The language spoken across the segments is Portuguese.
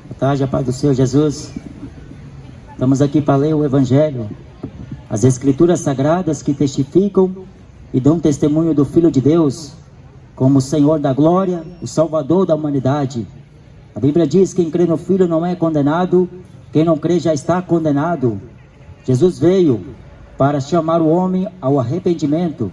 Boa tarde, a paz do Senhor Jesus. Estamos aqui para ler o Evangelho, as Escrituras Sagradas que testificam e dão testemunho do Filho de Deus como o Senhor da glória, o Salvador da humanidade. A Bíblia diz que quem crê no Filho não é condenado, quem não crê já está condenado. Jesus veio para chamar o homem ao arrependimento.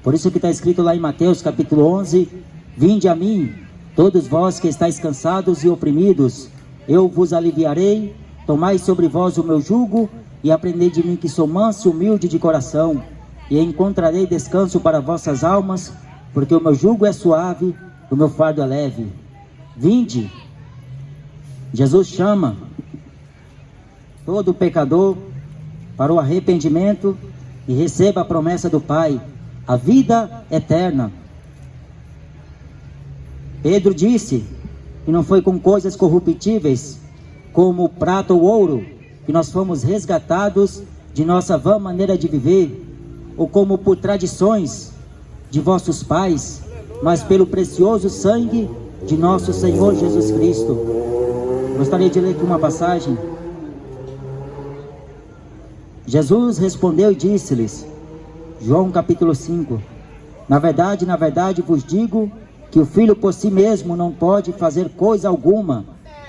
Por isso que está escrito lá em Mateus capítulo 11, vinde a mim, todos vós que estáis cansados e oprimidos, eu vos aliviarei, tomai sobre vós o meu jugo e aprendei de mim que sou manso e humilde de coração, e encontrarei descanso para vossas almas, porque o meu jugo é suave, o meu fardo é leve. Vinde. Jesus chama todo pecador para o arrependimento e receba a promessa do Pai, a vida eterna. Pedro disse que não foi com coisas corruptíveis, como prata ou ouro, que nós fomos resgatados de nossa vã maneira de viver, ou como por tradições de vossos pais, mas pelo precioso sangue de nosso Senhor Jesus Cristo. Gostaria de ler aqui uma passagem. Jesus respondeu e disse-lhes, João capítulo 5, na verdade vos digo que o Filho por si mesmo não pode fazer coisa alguma,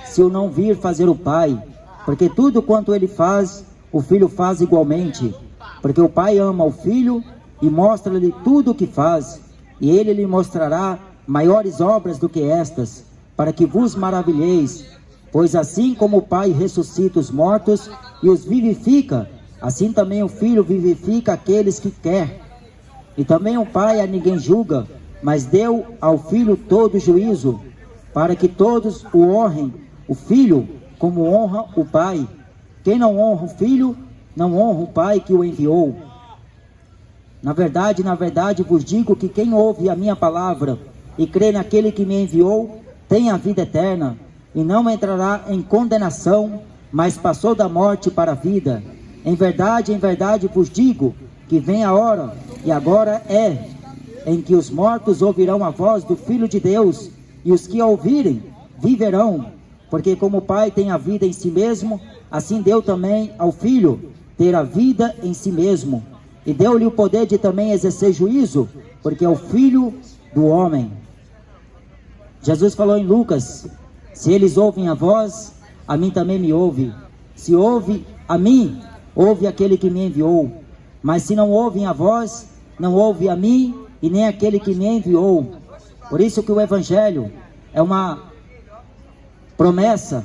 se o não vir fazer o Pai, porque tudo quanto ele faz, o Filho faz igualmente, porque o Pai ama o Filho e mostra-lhe tudo o que faz, e ele lhe mostrará maiores obras do que estas, para que vos maravilheis, pois assim como o Pai ressuscita os mortos e os vivifica, assim também o Filho vivifica aqueles que quer. E também o Pai a ninguém julga, mas deu ao Filho todo juízo, para que todos o honrem, o Filho, como honra o Pai. Quem não honra o Filho, não honra o Pai que o enviou. Na verdade vos digo que quem ouve a minha palavra e crê naquele que me enviou, tem a vida eterna, e não entrará em condenação, mas passou da morte para a vida. Em verdade vos digo que vem a hora, e agora é, em que os mortos ouvirão a voz do Filho de Deus, e os que a ouvirem viverão, porque como o Pai tem a vida em si mesmo, assim deu também ao Filho ter a vida em si mesmo, e deu-lhe o poder de também exercer juízo, porque é o Filho do homem. Jesus falou em Lucas, se eles ouvem a voz, a mim também me ouve. Se ouve a mim, ouve aquele que me enviou. Mas se não ouvem a voz, não ouve a mim e nem aquele que me enviou. Por isso que o Evangelho é uma promessa,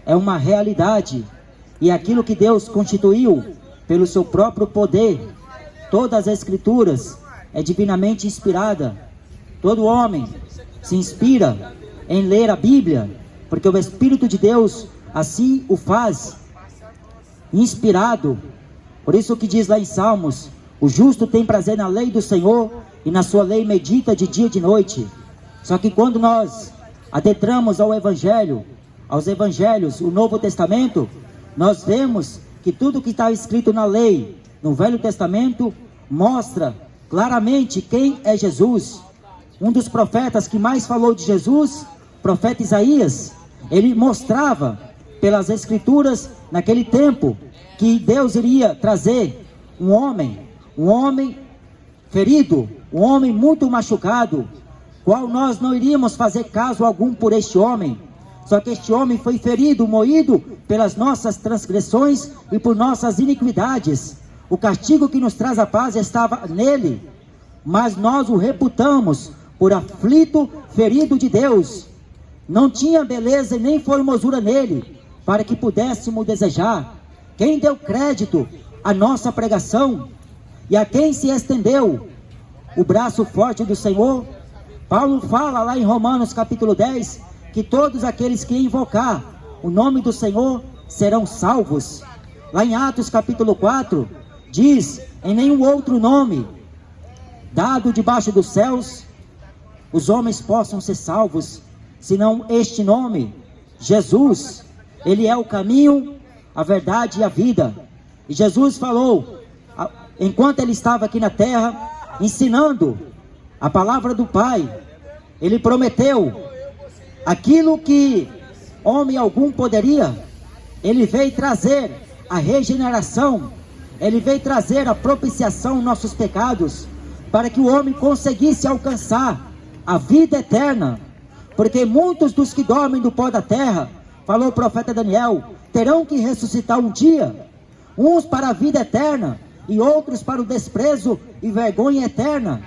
é uma realidade, e aquilo que Deus constituiu pelo seu próprio poder. Todas as Escrituras é divinamente inspirada. Todo homem se inspira em ler a Bíblia, porque o Espírito de Deus assim o faz, inspirado. Por isso que diz lá em Salmos, o justo tem prazer na lei do Senhor, e na sua lei medita de dia e de noite. Só que quando nós adentramos ao Evangelho, aos Evangelhos, o Novo Testamento, nós vemos que tudo que está escrito na lei, no Velho Testamento, mostra claramente quem é Jesus. Um dos profetas que mais falou de Jesus, o profeta Isaías, ele mostrava pelas Escrituras, naquele tempo, que Deus iria trazer um homem ferido, um homem muito machucado, qual nós não iríamos fazer caso algum por este homem. Só que este homem foi ferido, moído pelas nossas transgressões e por nossas iniquidades. O castigo que nos traz a paz estava nele, mas nós o reputamos por aflito, ferido de Deus. Não tinha beleza e nem formosura nele, para que pudéssemos desejar. Quem deu crédito à nossa pregação e a quem se estendeu o braço forte do Senhor? Paulo fala lá em Romanos capítulo 10, que todos aqueles que invocar o nome do Senhor serão salvos. Lá em Atos capítulo 4, diz, em nenhum outro nome dado debaixo dos céus, os homens possam ser salvos, senão este nome, Jesus. Ele é o caminho, a verdade e a vida. E Jesus falou, enquanto ele estava aqui na terra, ensinando A palavra do Pai, Ele prometeu aquilo que homem algum poderia. Ele veio trazer a regeneração, Ele veio trazer a propiciação aos nossos pecados, para que o homem conseguisse alcançar a vida eterna. Porque muitos dos que dormem do pó da terra, falou o profeta Daniel, terão que ressuscitar um dia, uns para a vida eterna, e outros para o desprezo e vergonha eterna.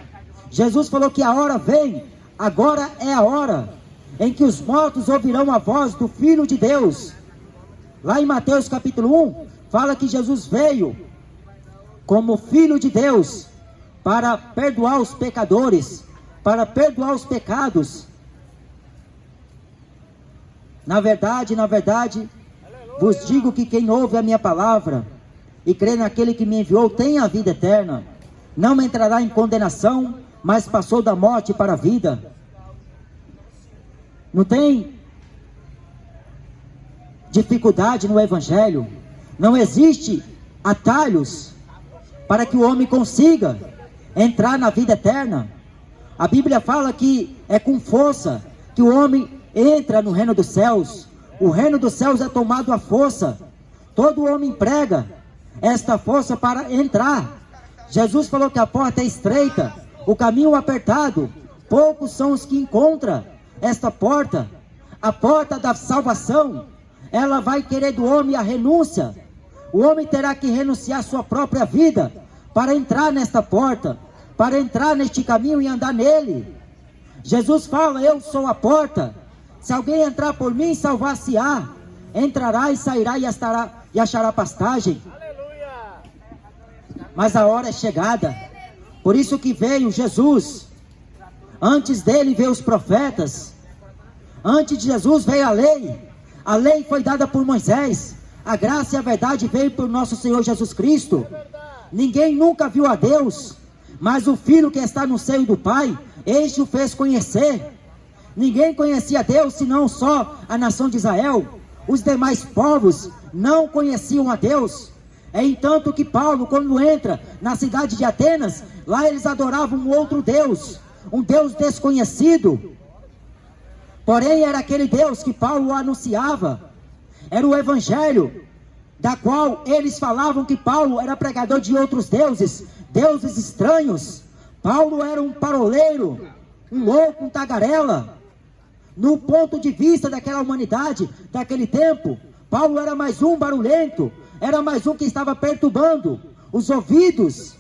Jesus falou que a hora vem, agora é a hora, em que os mortos ouvirão a voz do Filho de Deus. Lá em Mateus capítulo 1, fala que Jesus veio como Filho de Deus, para perdoar os pecadores, para perdoar os pecados. Na verdade, vos digo que quem ouve a minha palavra e crê naquele que me enviou tem a vida eterna. Não entrará em condenação, mas passou da morte para a vida. Não tem dificuldade no Evangelho. Não existe atalhos para que o homem consiga entrar na vida eterna. A Bíblia fala que é com força que o homem entra no reino dos céus. O reino dos céus é tomado à força. Todo homem prega esta força para entrar. Jesus falou que a porta é estreita, o caminho apertado, poucos são os que encontram esta porta. A porta da salvação, ela vai querer do homem a renúncia. O homem terá que renunciar à sua própria vida para entrar nesta porta, para entrar neste caminho e andar nele. Jesus fala: eu sou a porta. Se alguém entrar por mim, salvar-se-á. Entrará e sairá e achará pastagem. Mas a hora é chegada. Por isso que veio Jesus. Antes dele veio os profetas. Antes de Jesus veio a lei. A lei foi dada por Moisés. A graça e a verdade veio por nosso Senhor Jesus Cristo. Ninguém nunca viu a Deus, mas o Filho que está no seio do Pai, este o fez conhecer. Ninguém conhecia Deus, senão só a nação de Israel. Os demais povos não conheciam a Deus. É entanto que Paulo, quando entra na cidade de Atenas, lá eles adoravam um outro Deus, um Deus desconhecido. Porém era aquele Deus que Paulo anunciava. Era o Evangelho, da qual eles falavam que Paulo era pregador de outros deuses, deuses estranhos. Paulo era um paroleiro, um louco, um tagarela. No ponto de vista daquela humanidade, daquele tempo, Paulo era mais um barulhento, era mais um que estava perturbando os ouvidos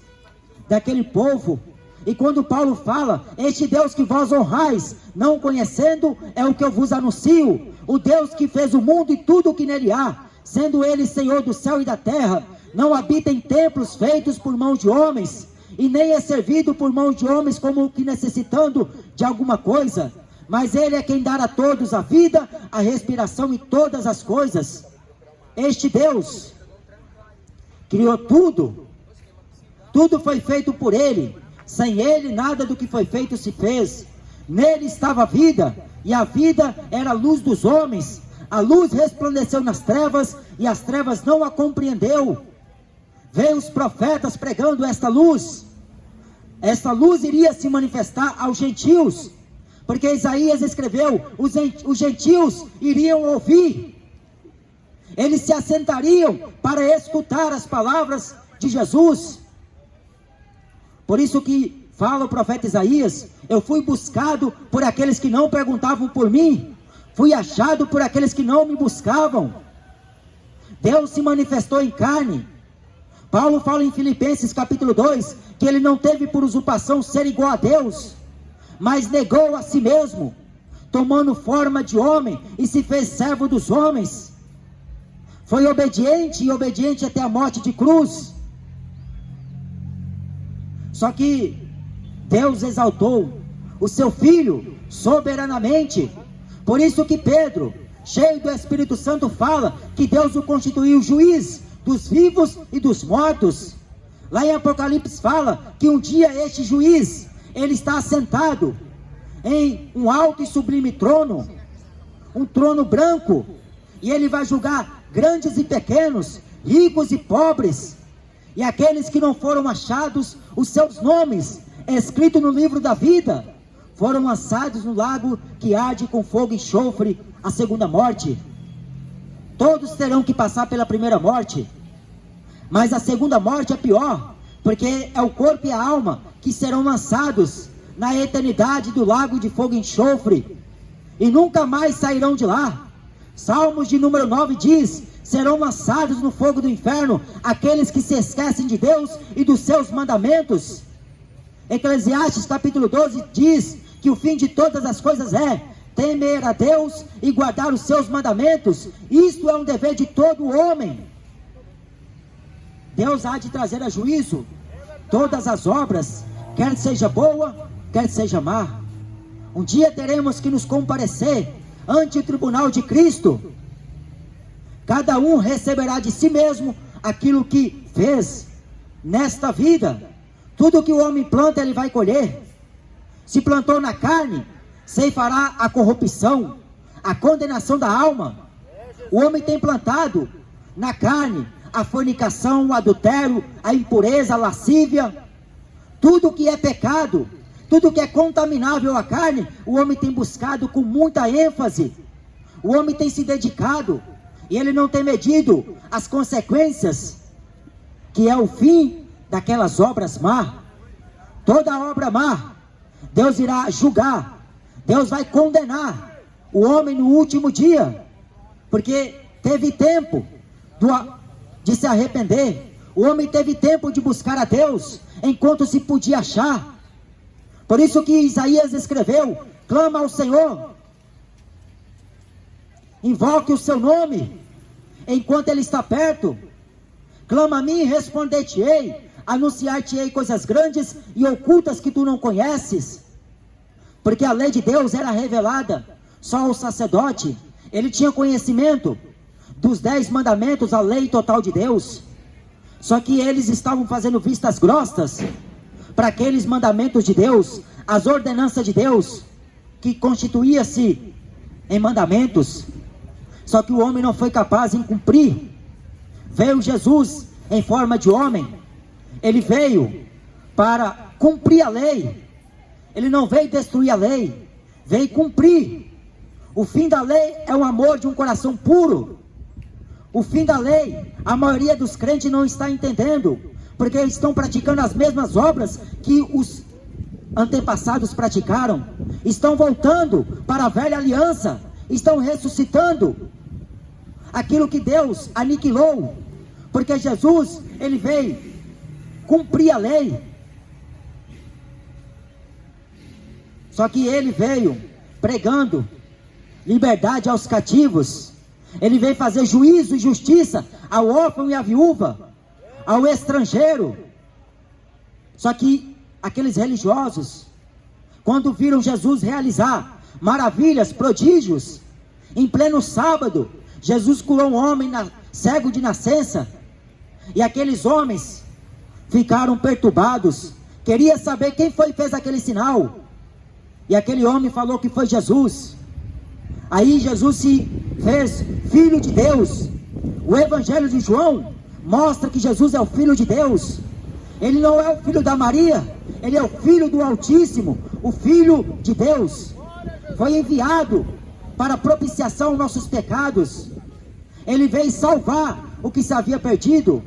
daquele povo. E quando Paulo fala: este Deus que vós honrais, não conhecendo, é o que eu vos anuncio, o Deus que fez o mundo e tudo o que nele há, sendo ele Senhor do céu e da terra, não habita em templos feitos por mãos de homens, e nem é servido por mãos de homens como que necessitando de alguma coisa, mas ele é quem dá a todos a vida, a respiração e todas as coisas. Este Deus criou tudo, tudo foi feito por ele, sem ele nada do que foi feito se fez. Nele estava a vida, e a vida era a luz dos homens. A luz resplandeceu nas trevas, e as trevas não a compreendeu. Veio os profetas pregando esta luz. Esta luz iria se manifestar aos gentios, porque Isaías escreveu: os gentios iriam ouvir. Eles se assentariam para escutar as palavras de Jesus. Por isso que fala o profeta Isaías: eu fui buscado por aqueles que não perguntavam por mim, fui achado por aqueles que não me buscavam. Deus se manifestou em carne. Paulo fala em Filipenses capítulo 2, que ele não teve por usurpação ser igual a Deus, mas negou a si mesmo, tomando forma de homem, e se fez servo dos homens. Foi obediente, e obediente até a morte de cruz. Só que Deus exaltou o seu Filho soberanamente. Por isso que Pedro, cheio do Espírito Santo, fala que Deus o constituiu juiz dos vivos e dos mortos. Lá em Apocalipse fala que um dia este juiz, ele está assentado em um alto e sublime trono, um trono branco, e ele vai julgar grandes e pequenos, ricos e pobres, e aqueles que não foram achados os seus nomes escrito no livro da vida, foram lançados no lago que arde com fogo e enxofre, a segunda morte. Todos terão que passar pela primeira morte, mas a segunda morte é pior, porque é o corpo e a alma que serão lançados na eternidade do lago de fogo e enxofre, e nunca mais sairão de lá. Salmos de número 9 diz: serão lançados no fogo do inferno aqueles que se esquecem de Deus e dos seus mandamentos. Eclesiastes capítulo 12 diz que o fim de todas as coisas é temer a Deus e guardar os seus mandamentos. Isto é um dever de todo homem. Deus há de trazer a juízo todas as obras, quer seja boa, quer seja má. Um dia teremos que nos comparecer ante o tribunal de Cristo. Cada um receberá de si mesmo aquilo que fez nesta vida. Tudo que o homem planta, ele vai colher. Se plantou na carne, ceifará a corrupção, a condenação da alma. O homem tem plantado na carne a fornicação, o adultério, a impureza, a lascívia. Tudo que é pecado, tudo que é contaminável à carne, o homem tem buscado com muita ênfase. O homem tem se dedicado, e ele não tem medido as consequências, que é o fim daquelas obras má. Toda obra má, Deus irá julgar, Deus vai condenar o homem no último dia, porque teve tempo de se arrepender. O homem teve tempo de buscar a Deus, enquanto se podia achar. Por isso que Isaías escreveu: clama ao Senhor, invoque o seu nome, enquanto ele está perto. Clama a mim e responder-te-ei, anunciar-te-ei coisas grandes e ocultas que tu não conheces. Porque a lei de Deus era revelada só ao sacerdote. Ele tinha conhecimento dos 10 mandamentos, a lei total de Deus. Só que eles estavam fazendo vistas grossas para aqueles mandamentos de Deus, as ordenanças de Deus, que constituía-se em mandamentos. Só que o homem não foi capaz em cumprir. Veio Jesus em forma de homem. Ele veio para cumprir a lei. Ele não veio destruir a lei, veio cumprir. O fim da lei é o amor de um coração puro. O fim da lei, a maioria dos crentes não está entendendo, porque eles estão praticando as mesmas obras que os antepassados praticaram. Estão voltando para a velha aliança, estão ressuscitando aquilo que Deus aniquilou, porque Jesus, ele veio cumprir a lei. Só que ele veio pregando liberdade aos cativos. Ele veio fazer juízo e justiça ao órfão e à viúva, ao estrangeiro. Só que aqueles religiosos, quando viram Jesus realizar maravilhas, prodígios, em pleno sábado, Jesus curou um homem cego de nascença, e aqueles homens ficaram perturbados, queria saber quem foi que fez aquele sinal, e aquele homem falou que foi Jesus. Aí Jesus se fez Filho de Deus. O Evangelho de João mostra que Jesus é o Filho de Deus. Ele não é o filho da Maria, ele é o Filho do Altíssimo, o Filho de Deus. Foi enviado para propiciação aos nossos pecados. Ele veio salvar o que se havia perdido,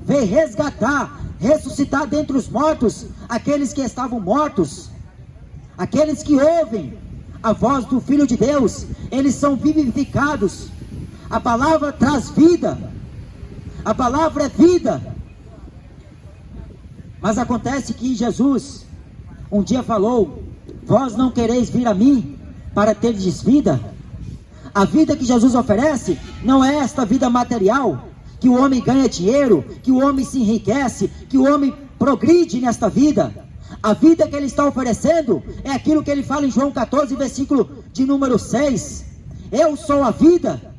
veio resgatar, ressuscitar dentre os mortos aqueles que estavam mortos. Aqueles que ouvem a voz do Filho de Deus, eles são vivificados. A palavra traz vida, a palavra é vida. Mas acontece que Jesus um dia falou: vós não quereis vir a mim para terdes vida? A vida que Jesus oferece não é esta vida material, que o homem ganha dinheiro, que o homem se enriquece, que o homem progride nesta vida. A vida que ele está oferecendo é aquilo que ele fala em João 14, versículo de número 6. Eu sou a vida.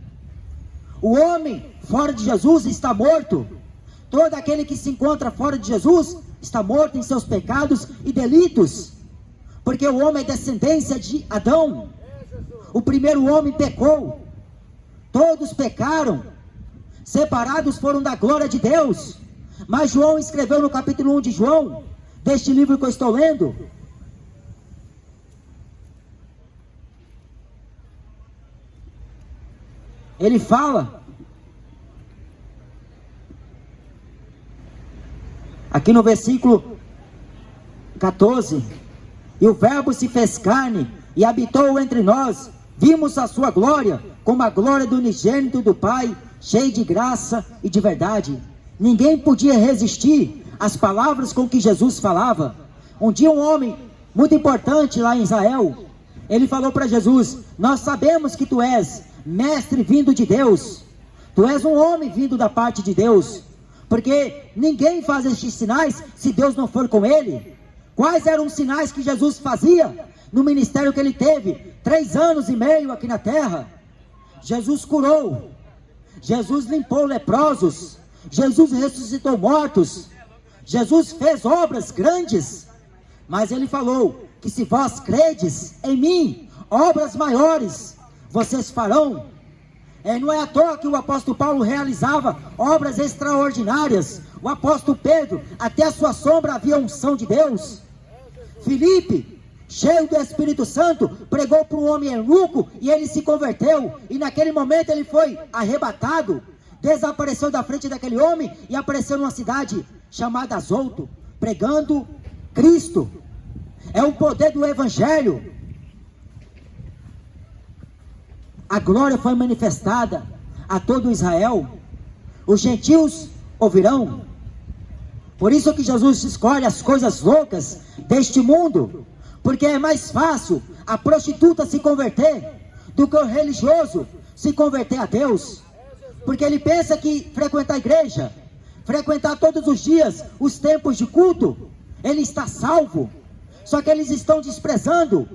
O homem fora de Jesus está morto. Todo aquele que se encontra fora de Jesus está morto em seus pecados e delitos. Porque o homem é descendência de Adão. O primeiro homem pecou. Todos pecaram. Separados foram da glória de Deus. Mas João escreveu no capítulo 1 de João, deste livro que eu estou lendo? Ele fala aqui no versículo 14: e o verbo se fez carne e habitou entre nós, vimos a sua glória, como a glória do unigênito do Pai, cheio de graça e de verdade. Ninguém podia resistir às palavras com que Jesus falava. Um dia um homem muito importante lá em Israel, ele falou para Jesus: nós sabemos que tu és mestre vindo de Deus, tu és um homem vindo da parte de Deus, porque ninguém faz estes sinais se Deus não for com ele. Quais eram os sinais que Jesus fazia no ministério que ele teve 3 anos e meio aqui na terra? Jesus curou, Jesus limpou leprosos, Jesus ressuscitou mortos, Jesus fez obras grandes. Mas ele falou que se vós credes em mim, obras maiores vocês farão. Não é à toa que o apóstolo Paulo realizava obras extraordinárias. O apóstolo Pedro, até a sua sombra havia unção de Deus. Filipe, cheio do Espírito Santo, pregou para um homem eunuco e ele se converteu. E naquele momento ele foi arrebatado, desapareceu da frente daquele homem e apareceu numa cidade chamada Azoto, pregando Cristo. É o poder do Evangelho. A glória foi manifestada a todo Israel. Os gentios ouvirão. Por isso que Jesus escolhe as coisas loucas deste mundo, porque é mais fácil a prostituta se converter do que o religioso se converter a Deus. Porque ele pensa que frequentar a igreja, frequentar todos os dias os tempos de culto, ele está salvo. Só que eles estão desprezando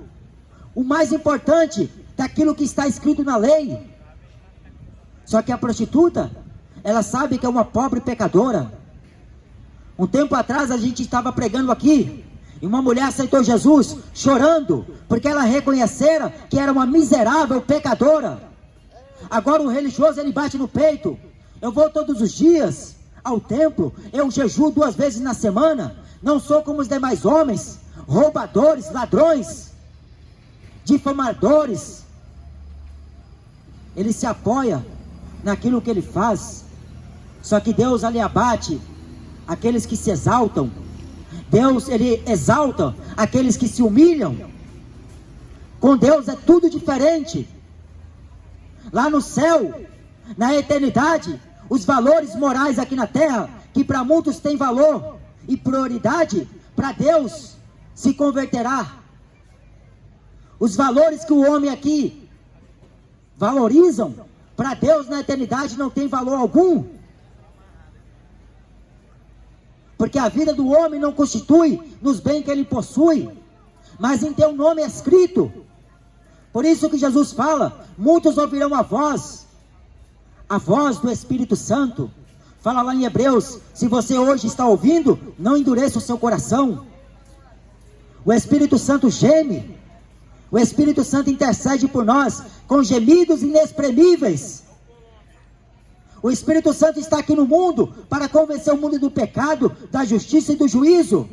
o mais importante daquilo que está escrito na lei. Só que a prostituta, ela sabe que é uma pobre pecadora. Um tempo atrás a gente estava pregando aqui, e uma mulher aceitou Jesus chorando, porque ela reconhecera que era uma miserável pecadora. Agora o religioso, ele bate no peito: eu vou todos os dias ao templo, eu jejuo 2 vezes na semana, não sou como os demais homens, roubadores, ladrões, difamadores. Ele se apoia naquilo que ele faz. Só que Deus ali abate aqueles que se exaltam. Deus, ele exalta aqueles que se humilham. Com Deus é tudo diferente. Lá no céu, na eternidade, os valores morais aqui na terra, que para muitos tem valor e prioridade, para Deus se converterá. Os valores que o homem aqui valorizam, para Deus na eternidade não tem valor algum. Porque a vida do homem não constitui nos bens que ele possui, mas em teu nome é escrito. Por isso que Jesus fala: muitos ouvirão a voz do Espírito Santo. Fala lá em Hebreus: se você hoje está ouvindo, não endureça o seu coração. O Espírito Santo geme, o Espírito Santo intercede por nós com gemidos inexprimíveis. O Espírito Santo está aqui no mundo para convencer o mundo do pecado, da justiça e do juízo.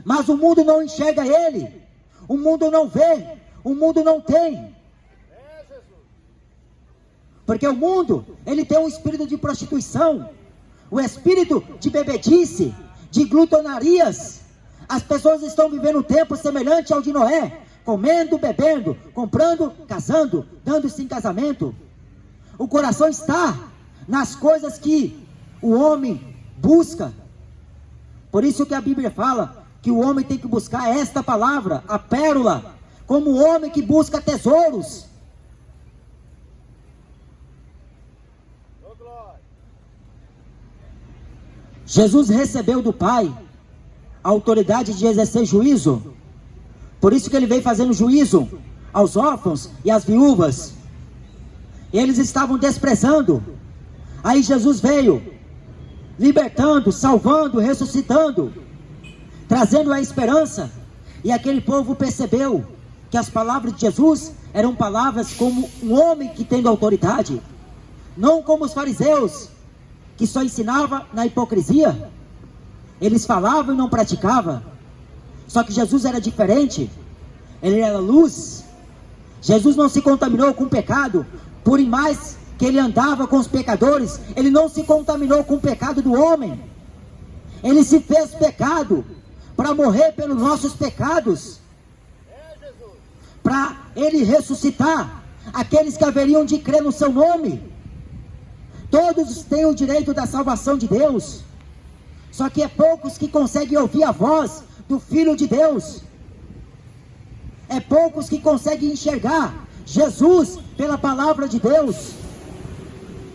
Mas o mundo não enxerga ele, o mundo não vê, o mundo não tem. Porque o mundo, ele tem um espírito de prostituição, o espírito de bebedice, de glutonarias. As pessoas estão vivendo um tempo semelhante ao de Noé, comendo, bebendo, comprando, casando, dando-se em casamento. O coração está nas coisas que o homem busca. Por isso que a Bíblia fala que o homem tem que buscar esta palavra, a pérola, como o homem que busca tesouros. Jesus recebeu do Pai a autoridade de exercer juízo. Por isso que ele veio fazendo juízo aos órfãos e às viúvas. Eles estavam desprezando. Aí Jesus veio libertando, salvando, ressuscitando, trazendo a esperança. E aquele povo percebeu que as palavras de Jesus eram palavras como um homem que tem autoridade, não como os fariseus, que só ensinava na hipocrisia. Eles falavam e não praticavam. Só que Jesus era diferente. Ele era luz. Jesus não se contaminou com o pecado. Por mais que ele andava com os pecadores, ele não se contaminou com o pecado do homem. Ele se fez pecado para morrer pelos nossos pecados, para ele ressuscitar aqueles que haveriam de crer no seu nome. Todos têm o direito da salvação de Deus, só que é poucos que conseguem ouvir a voz do Filho de Deus. É poucos que conseguem enxergar Jesus pela palavra de Deus,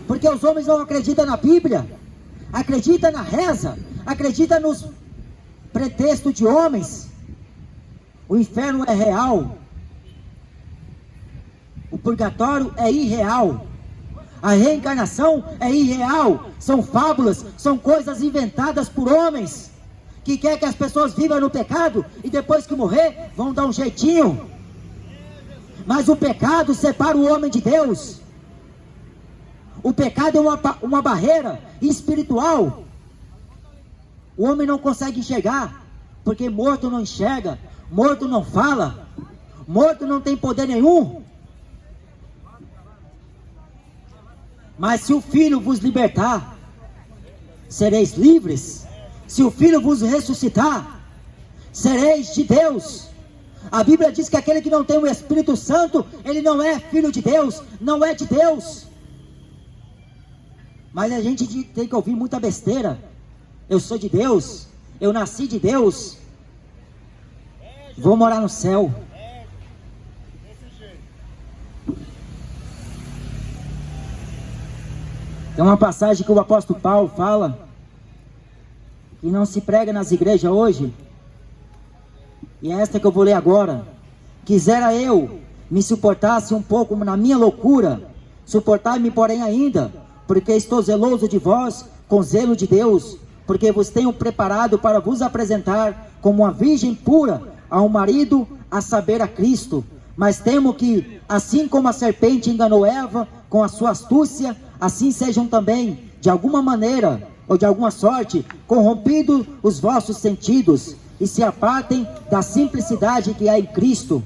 porque os homens não acreditam na Bíblia, acreditam na reza, acreditam nos pretextos de homens. O inferno é real, o purgatório é irreal, a reencarnação é irreal, são fábulas, são coisas inventadas por homens, que quer que as pessoas vivam no pecado, e depois que morrer, vão dar um jeitinho. Mas o pecado separa o homem de Deus. O pecado é uma barreira espiritual. O homem não consegue enxergar, porque morto não enxerga, morto não fala, morto não tem poder nenhum. Mas se o Filho vos libertar, sereis livres. Se o Filho vos ressuscitar, sereis de Deus. A Bíblia diz que aquele que não tem o Espírito Santo, ele não é filho de Deus, não é de Deus. Mas a gente tem que ouvir muita besteira. Eu sou de Deus, eu nasci de Deus, vou morar no céu. Tem uma passagem que o apóstolo Paulo fala, que não se prega nas igrejas hoje, e é esta que eu vou ler agora. Quisera eu me suportasse um pouco na minha loucura, suportai-me porém ainda, porque estou zeloso de vós, com zelo de Deus, porque vos tenho preparado para vos apresentar como uma virgem pura a um marido, a saber, a Cristo. Mas temo que, assim como a serpente enganou Eva com a sua astúcia, assim sejam também, de alguma maneira, ou de alguma sorte, corrompidos os vossos sentidos, e se apartem da simplicidade que há em Cristo.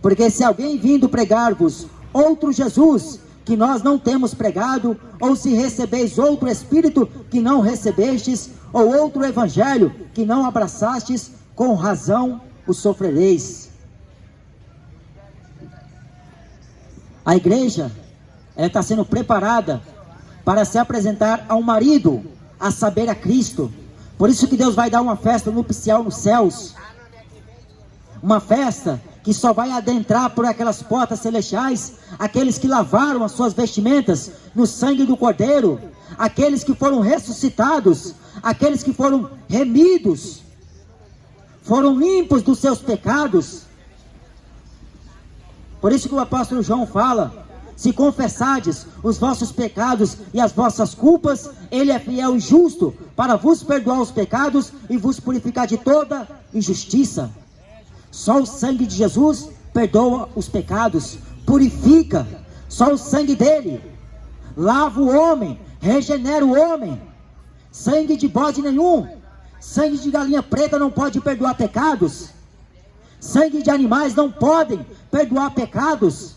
Porque se alguém vindo pregar-vos outro Jesus, que nós não temos pregado, ou se recebeis outro Espírito que não recebestes, ou outro Evangelho que não abraçastes, com razão o sofrereis. A igreja, ela está sendo preparada para se apresentar a um marido, a saber, a Cristo. Por isso que Deus vai dar uma festa nupcial nos céus, uma festa que só vai adentrar por aquelas portas celestiais aqueles que lavaram as suas vestimentas no sangue do Cordeiro, aqueles que foram ressuscitados, aqueles que foram remidos, foram limpos dos seus pecados. Por isso que o apóstolo João fala: se confessardes os vossos pecados e as vossas culpas, ele é fiel e justo para vos perdoar os pecados e vos purificar de toda injustiça. Só o sangue de Jesus perdoa os pecados, purifica. Só o sangue dele lava o homem, regenera o homem. Sangue de bode nenhum, sangue de galinha preta não pode perdoar pecados. Sangue de animais não podem perdoar pecados.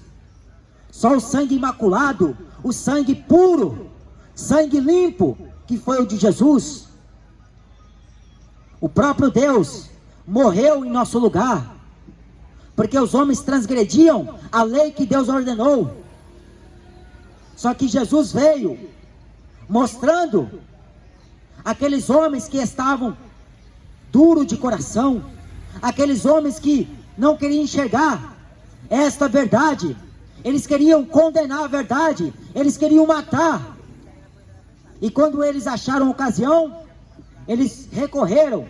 Só o sangue imaculado, o sangue puro, sangue limpo, que foi o de Jesus. O próprio Deus morreu em nosso lugar, porque os homens transgrediam a lei que Deus ordenou. Só que Jesus veio mostrando aqueles homens que estavam duros de coração, aqueles homens que não queriam enxergar esta verdade. Eles queriam condenar a verdade, eles queriam matar. E quando eles acharam ocasião, eles recorreram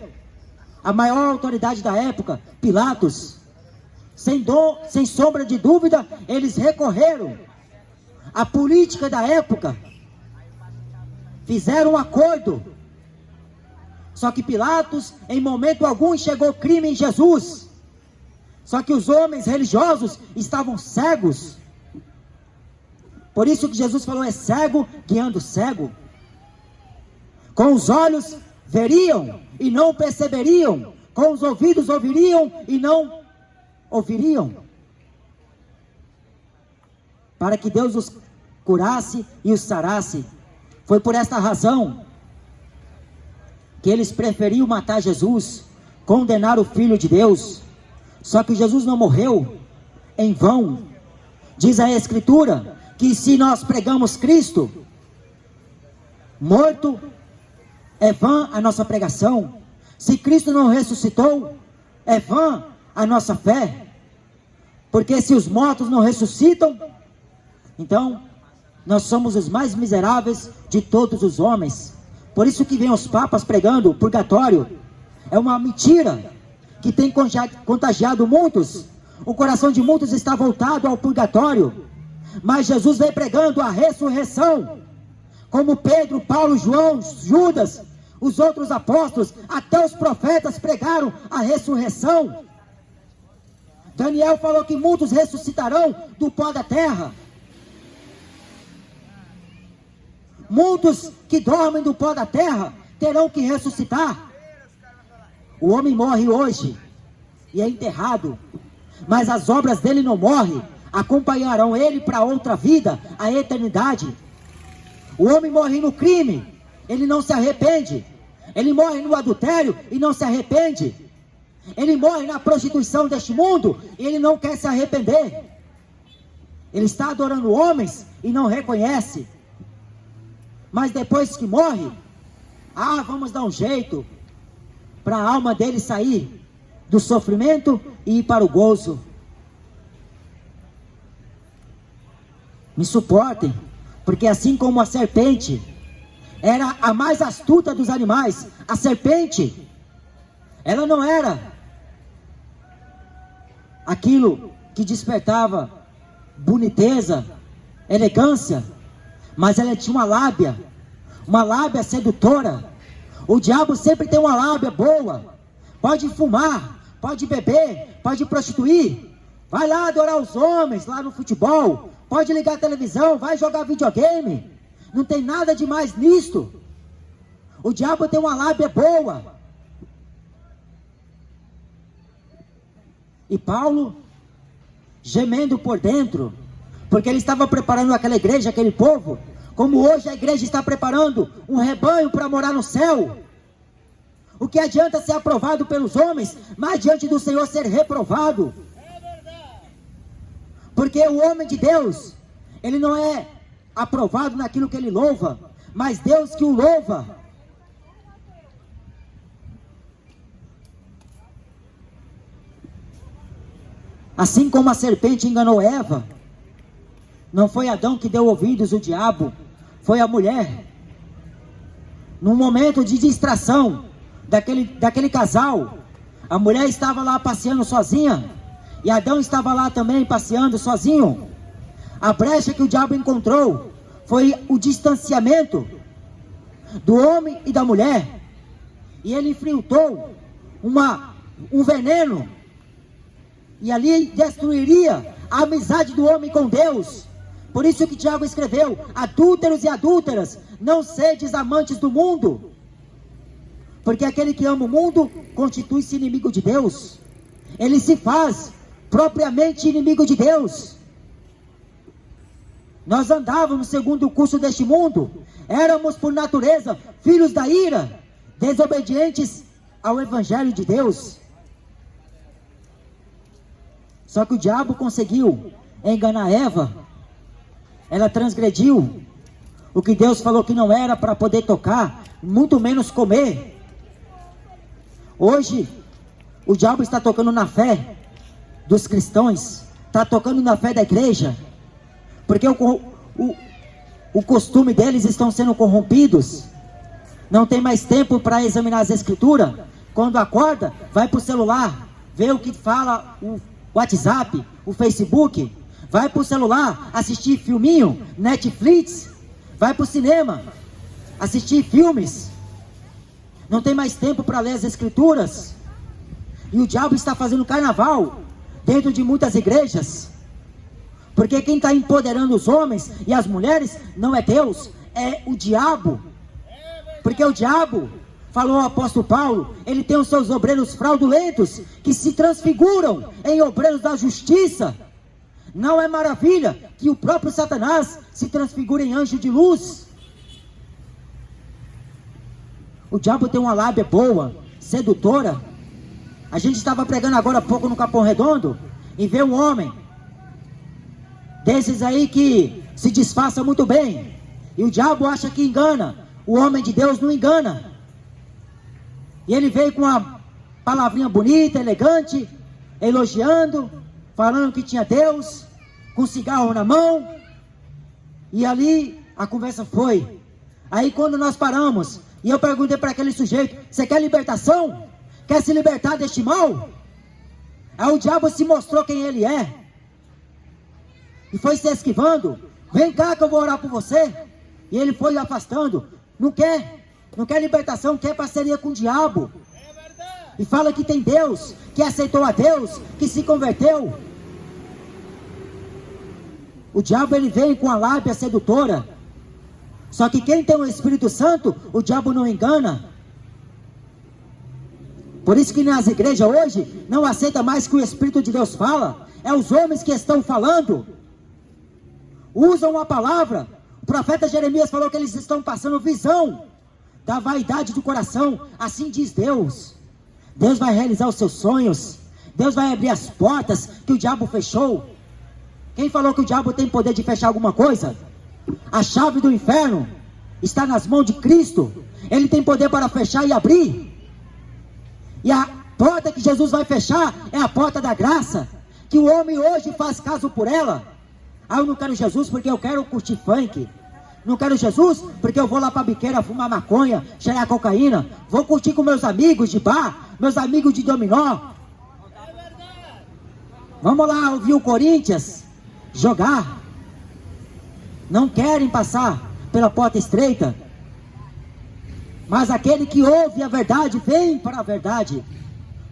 à maior autoridade da época, Pilatos. Sem sombra de dúvida, eles recorreram à política da época, fizeram um acordo. Só que Pilatos, em momento algum, enxergou crime em Jesus. Só que os homens religiosos estavam cegos. Por isso que Jesus falou: é cego guiando cego. Com os olhos veriam e não perceberiam, com os ouvidos ouviriam e não ouviriam, para que Deus os curasse e os sarasse. Foi por esta razão que eles preferiam matar Jesus, condenar o Filho de Deus. Só que Jesus não morreu em vão. Diz a Escritura que se nós pregamos Cristo morto, é vã a nossa pregação. Se Cristo não ressuscitou, é vã a nossa fé. Porque se os mortos não ressuscitam, então nós somos os mais miseráveis de todos os homens. Por isso que vem os papas pregando o purgatório. É uma mentira que tem contagiado muitos. O coração de muitos está voltado ao purgatório. Mas Jesus vem pregando a ressurreição. Como Pedro, Paulo, João, Judas, os outros apóstolos, até os profetas pregaram a ressurreição. Daniel falou que muitos ressuscitarão do pó da terra. Muitos que dormem do pó da terra terão que ressuscitar. O homem morre hoje e é enterrado, mas as obras dele não morrem, acompanharão ele para outra vida, a eternidade. O homem morre no crime, ele não se arrepende. Ele morre no adultério e não se arrepende. Ele morre na prostituição deste mundo e ele não quer se arrepender. Ele está adorando homens e não reconhece. Mas depois que morre, vamos dar um jeito para a alma dele sair do sofrimento e ir para o gozo. Me suportem, porque assim como a serpente era a mais astuta dos animais, a serpente, ela não era aquilo que despertava boniteza, elegância, mas ela tinha uma lábia sedutora. O diabo sempre tem uma lábia boa. Pode fumar, pode beber, pode prostituir, vai lá adorar os homens lá no futebol, pode ligar a televisão, vai jogar videogame. Não tem nada de mais nisto. O diabo tem uma lábia boa. E Paulo, gemendo por dentro, porque ele estava preparando aquela igreja, aquele povo, como hoje a igreja está preparando um rebanho para morar no céu. O que adianta ser aprovado pelos homens, mas diante do Senhor ser reprovado? Porque o homem de Deus, ele não é aprovado naquilo que ele louva, mas Deus que o louva. Assim como a serpente enganou Eva, não foi Adão que deu ouvidos ao diabo, foi a mulher. Num momento de distração daquele casal, a mulher estava lá passeando sozinha, e Adão estava lá também passeando sozinho. A brecha que o diabo encontrou foi o distanciamento do homem e da mulher, e ele infiltrou um veneno, e ali destruiria a amizade do homem com Deus. Por isso que Tiago escreveu: adúlteros e adúlteras, não sedes amantes do mundo, porque aquele que ama o mundo constitui-se inimigo de Deus. Ele se faz propriamente inimigo de Deus. Nós andávamos segundo o curso deste mundo, éramos por natureza filhos da ira, desobedientes ao evangelho de Deus. Só que o diabo conseguiu enganar Eva. Ela transgrediu o que Deus falou que não era para poder tocar, muito menos comer. Hoje o diabo está tocando na fé dos cristãos, está tocando na fé da igreja, porque o costume deles estão sendo corrompidos. Não tem mais tempo para examinar as escrituras. Quando acorda, vai para o celular, vê o que fala o WhatsApp, o Facebook, vai para o celular assistir filminho, Netflix, vai para o cinema assistir filmes. Não tem mais tempo para ler as escrituras. E o diabo está fazendo carnaval dentro de muitas igrejas, porque quem está empoderando os homens e as mulheres não é Deus, é o diabo. Porque o diabo falou o apóstolo Paulo, ele tem os seus obreiros fraudulentos, que se transfiguram em obreiros da justiça. Não é maravilha que o próprio Satanás se transfigure em anjo de luz? O diabo tem uma lábia boa, sedutora. A gente estava pregando agora há pouco no Capão Redondo, e vê um homem desses aí que se disfarça muito bem, e o diabo acha que engana. O homem de Deus não engana. E ele veio com uma palavrinha bonita, elegante, elogiando, falando que tinha Deus, com cigarro na mão. E ali a conversa foi. Aí quando nós paramos, e eu perguntei para aquele sujeito: você quer libertação? Quer se libertar deste mal? Aí o diabo se mostrou quem ele é, e foi se esquivando. Vem cá que eu vou orar por você. E ele foi afastando. Não quer libertação, quer parceria com o diabo. E fala que tem Deus, que aceitou a Deus, que se converteu. O diabo, ele vem com a lábia sedutora. Só que quem tem o Espírito Santo, o diabo não engana. Por isso que nas igrejas hoje não aceita mais que o Espírito de Deus fala. É os homens que estão falando. Usam a palavra. O profeta Jeremias falou que eles estão passando visão da vaidade do coração. Assim diz Deus. Deus vai realizar os seus sonhos. Deus vai abrir as portas que o diabo fechou. Quem falou que o diabo tem poder de fechar alguma coisa? A chave do inferno está nas mãos de Cristo. Ele tem poder para fechar e abrir. E a porta que Jesus vai fechar é a porta da graça, que o homem hoje faz caso por ela. Eu não quero Jesus porque eu quero curtir funk. Não quero Jesus porque eu vou lá para a biqueira fumar maconha, cheirar cocaína. Vou curtir com meus amigos de bar, meus amigos de dominó. Vamos lá ouvir o Corinthians jogar. Não querem passar pela porta estreita. Mas aquele que ouve a verdade, vem para a verdade,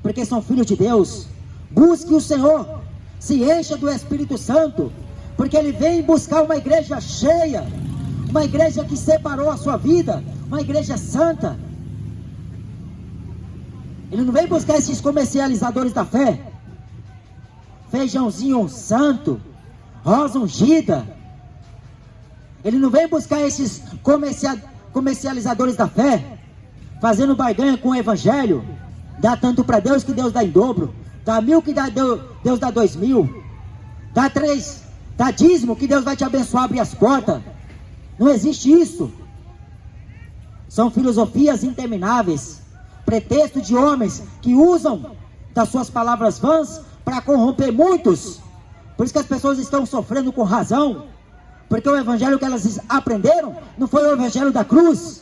porque são filhos de Deus. Busque o Senhor, se encha do Espírito Santo, porque Ele vem buscar uma igreja cheia, uma igreja que separou a sua vida, uma igreja santa. Ele não vem buscar esses comercializadores da fé, feijãozinho santo, rosa ungida. Ele não vem buscar esses comercializadores da fé, fazendo barganha com o evangelho. Dá tanto para Deus que Deus dá em dobro. Dá 1.000 que Deus dá 2.000. Dá 3, dá dízimo que Deus vai te abençoar, abrir as portas. Não existe isso. São filosofias intermináveis, pretexto de homens que usam das suas palavras vãs para corromper muitos. Por isso que as pessoas estão sofrendo com razão, porque o evangelho que elas aprenderam não foi o evangelho da cruz.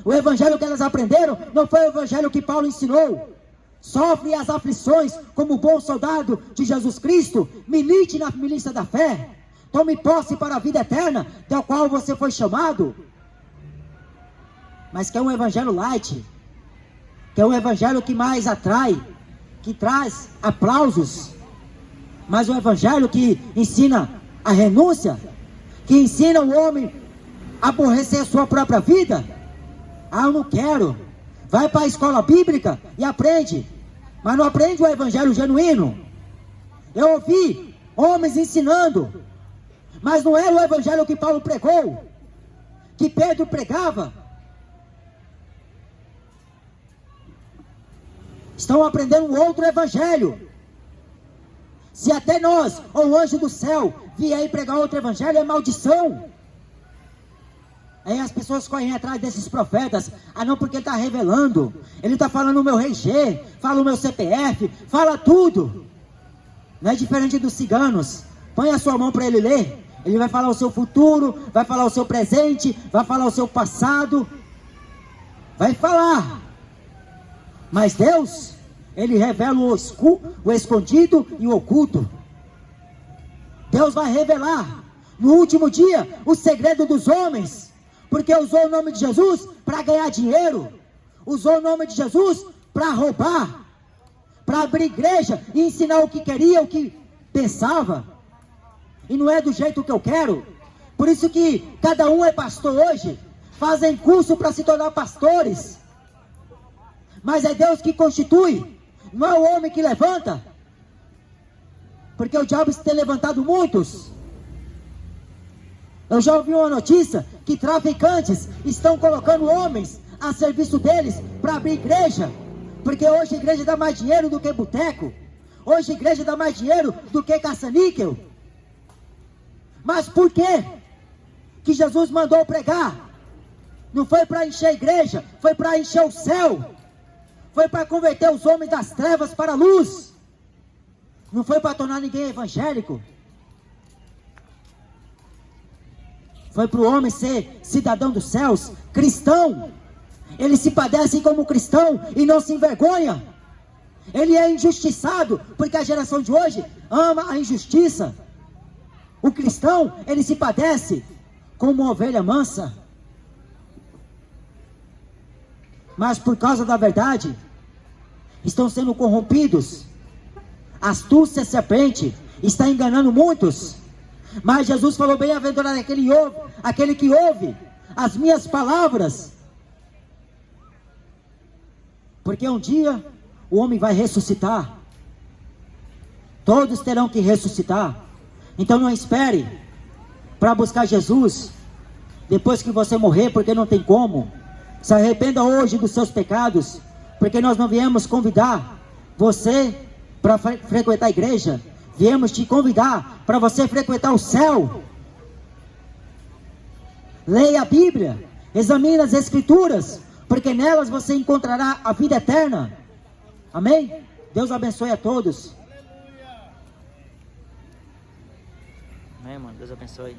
O evangelho que elas aprenderam não foi o evangelho que Paulo ensinou. Sofre as aflições como bom soldado de Jesus Cristo. Milite na milícia da fé. Tome posse para a vida eterna, da qual você foi chamado. Mas que é um evangelho light, que é um evangelho que mais atrai, que traz aplausos, mas um evangelho que ensina a renúncia, que ensina o homem a aborrecer a sua própria vida. Eu não quero. Vai para a escola bíblica e aprende, mas não aprende o evangelho genuíno. Eu ouvi homens ensinando, mas não era o evangelho que Paulo pregou, que Pedro pregava. Estão aprendendo um outro evangelho. Se até nós, ou o anjo do céu, vier aí pregar outro evangelho, é maldição. Aí as pessoas correm atrás desses profetas. Não, porque ele está revelando. Ele está falando o meu RG, fala o meu CPF, fala tudo. Não é diferente dos ciganos. Põe a sua mão para ele ler. Ele vai falar o seu futuro, vai falar o seu presente, vai falar o seu passado. Vai falar. Mas Deus, Ele revela o escondido e o oculto. Deus vai revelar no último dia o segredo dos homens, porque usou o nome de Jesus para ganhar dinheiro, usou o nome de Jesus para roubar, para abrir igreja e ensinar o que queria, o que pensava. E não é do jeito que eu quero. Por isso que cada um é pastor hoje. Fazem curso para se tornar pastores. Mas é Deus que constitui, não é o homem que levanta. Porque o diabo tem levantado muitos. Eu já ouvi uma notícia que traficantes estão colocando homens a serviço deles para abrir igreja. Porque hoje a igreja dá mais dinheiro do que boteco. Hoje a igreja dá mais dinheiro do que caça-níquel. Mas por quê que Jesus mandou pregar? Não foi para encher a igreja, foi para encher o céu. Foi para converter os homens das trevas para a luz. Não foi para tornar ninguém evangélico. Foi para o homem ser cidadão dos céus, cristão. Ele se padece como cristão e não se envergonha. Ele é injustiçado, porque a geração de hoje ama a injustiça. O cristão, ele se padece como uma ovelha mansa. Mas por causa da verdade, estão sendo corrompidos. A astúcia serpente está enganando muitos. Mas Jesus falou: bem-aventurado aquele que ouve as minhas palavras. Porque um dia o homem vai ressuscitar. Todos terão que ressuscitar. Então não espere para buscar Jesus depois que você morrer, porque não tem como. Se arrependa hoje dos seus pecados, porque nós não viemos convidar você para frequentar a igreja. Viemos te convidar para você frequentar o céu. Leia a Bíblia, examine as Escrituras, porque nelas você encontrará a vida eterna. Amém? Deus abençoe a todos. Amém, mano. Deus abençoe.